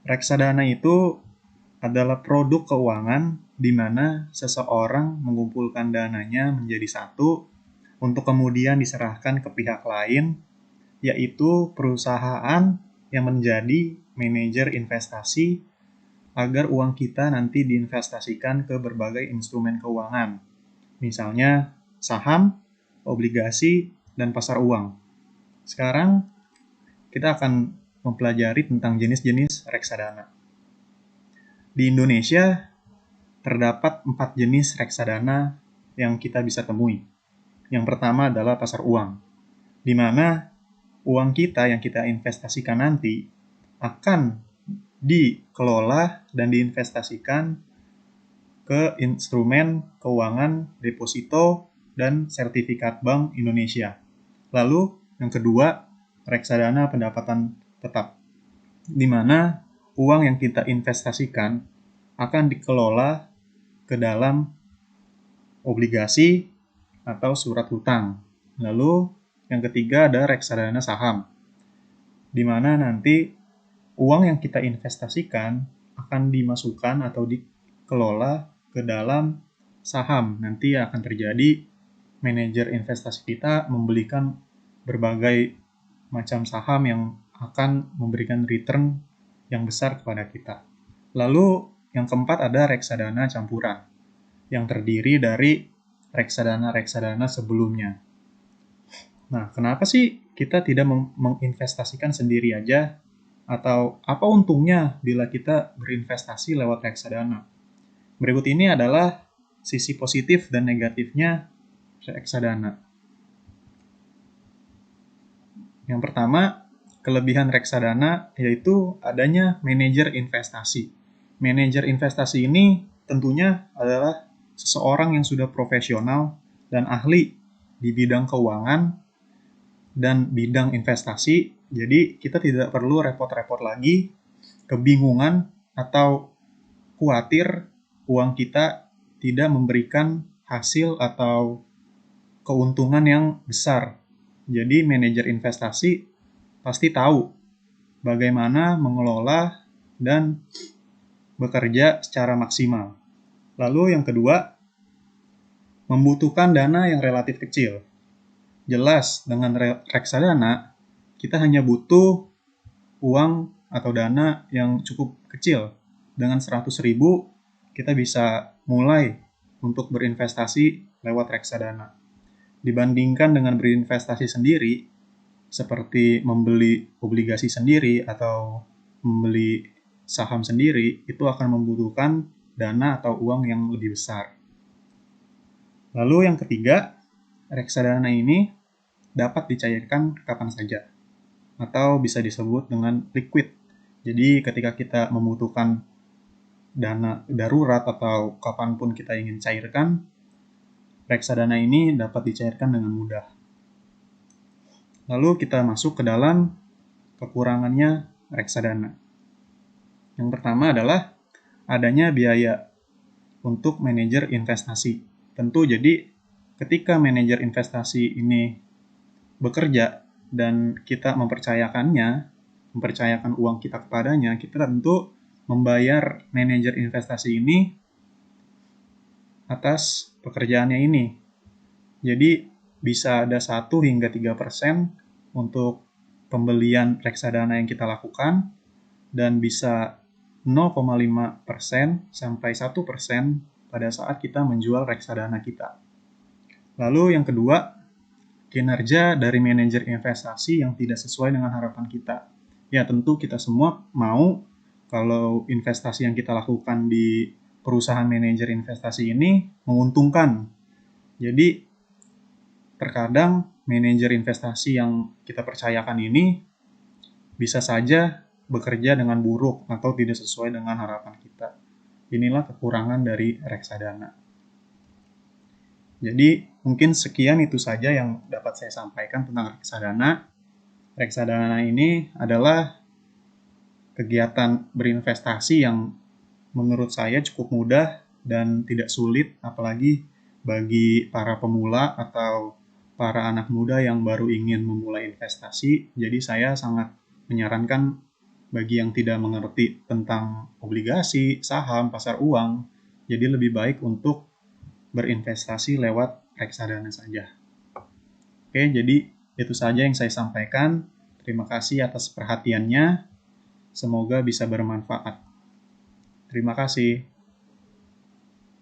Reksadana itu adalah produk keuangan di mana seseorang mengumpulkan dananya menjadi satu untuk kemudian diserahkan ke pihak lain, yaitu perusahaan yang menjadi manajer investasi agar uang kita nanti diinvestasikan ke berbagai instrumen keuangan. Misalnya saham, obligasi, dan pasar uang. Sekarang kita akan mempelajari tentang jenis-jenis reksadana. Di Indonesia terdapat 4 jenis reksadana yang kita bisa temui. Yang pertama adalah pasar uang, di mana uang kita yang kita investasikan nanti akan dikelola dan diinvestasikan ke instrumen keuangan deposito dan sertifikat Bank Indonesia. Lalu yang kedua, reksadana pendapatan tetap, di mana uang yang kita investasikan akan dikelola ke dalam obligasi atau surat hutang. Lalu yang ketiga ada reksadana saham, di mana nanti uang yang kita investasikan akan dimasukkan atau dikelola ke dalam saham. Nanti akan terjadi manajer investasi kita membelikan berbagai macam saham yang akan memberikan return yang besar kepada kita. Lalu yang keempat ada reksadana campuran, yang terdiri dari reksadana-reksadana sebelumnya. Nah, kenapa sih kita tidak menginvestasikan sendiri aja? Atau apa untungnya bila kita berinvestasi lewat reksadana? Berikut ini adalah sisi positif dan negatifnya reksadana. Yang pertama, kelebihan reksadana yaitu adanya manajer investasi. Manajer investasi ini tentunya adalah seseorang yang sudah profesional dan ahli di bidang keuangan dan bidang investasi. Jadi kita tidak perlu repot-repot lagi, kebingungan atau khawatir uang kita tidak memberikan hasil atau keuntungan yang besar. Jadi manajer investasi pasti tahu bagaimana mengelola dan bekerja secara maksimal. Lalu yang kedua, membutuhkan dana yang relatif kecil. Jelas, dengan reksadana, kita hanya butuh uang atau dana yang cukup kecil. Dengan 100.000, kita bisa mulai untuk berinvestasi lewat reksadana. Dibandingkan dengan berinvestasi sendiri, seperti membeli obligasi sendiri atau membeli saham sendiri, itu akan membutuhkan dana atau uang yang lebih besar. Lalu yang ketiga, reksadana ini dapat dicairkan kapan saja, atau bisa disebut dengan liquid. Jadi ketika kita membutuhkan dana darurat atau kapanpun kita ingin cairkan, reksadana ini dapat dicairkan dengan mudah. Lalu kita masuk ke dalam kekurangannya reksadana. Yang pertama adalah adanya biaya untuk manajer investasi. Tentu jadi ketika manajer investasi ini bekerja dan kita mempercayakan uang kita kepadanya, kita tentu membayar manajer investasi ini atas pekerjaannya ini. Jadi bisa ada 1 hingga 3% untuk pembelian reksadana yang kita lakukan, dan bisa 0,5% sampai 1% pada saat kita menjual reksadana kita. Lalu yang kedua, kinerja dari manajer investasi yang tidak sesuai dengan harapan kita. Ya tentu kita semua mau kalau investasi yang kita lakukan di perusahaan manajer investasi ini menguntungkan. Jadi terkadang manajer investasi yang kita percayakan ini bisa saja bekerja dengan buruk atau tidak sesuai dengan harapan kita. Inilah kekurangan dari reksadana. Jadi mungkin sekian itu saja yang dapat saya sampaikan tentang reksadana. Reksadana ini adalah kegiatan berinvestasi yang menurut saya cukup mudah dan tidak sulit, apalagi bagi para pemula atau para anak muda yang baru ingin memulai investasi. Jadi saya sangat menyarankan bagi yang tidak mengerti tentang obligasi, saham, pasar uang, jadi lebih baik untuk berinvestasi lewat reksadana saja. Oke, jadi itu saja yang saya sampaikan. Terima kasih atas perhatiannya. Semoga bisa bermanfaat. Terima kasih.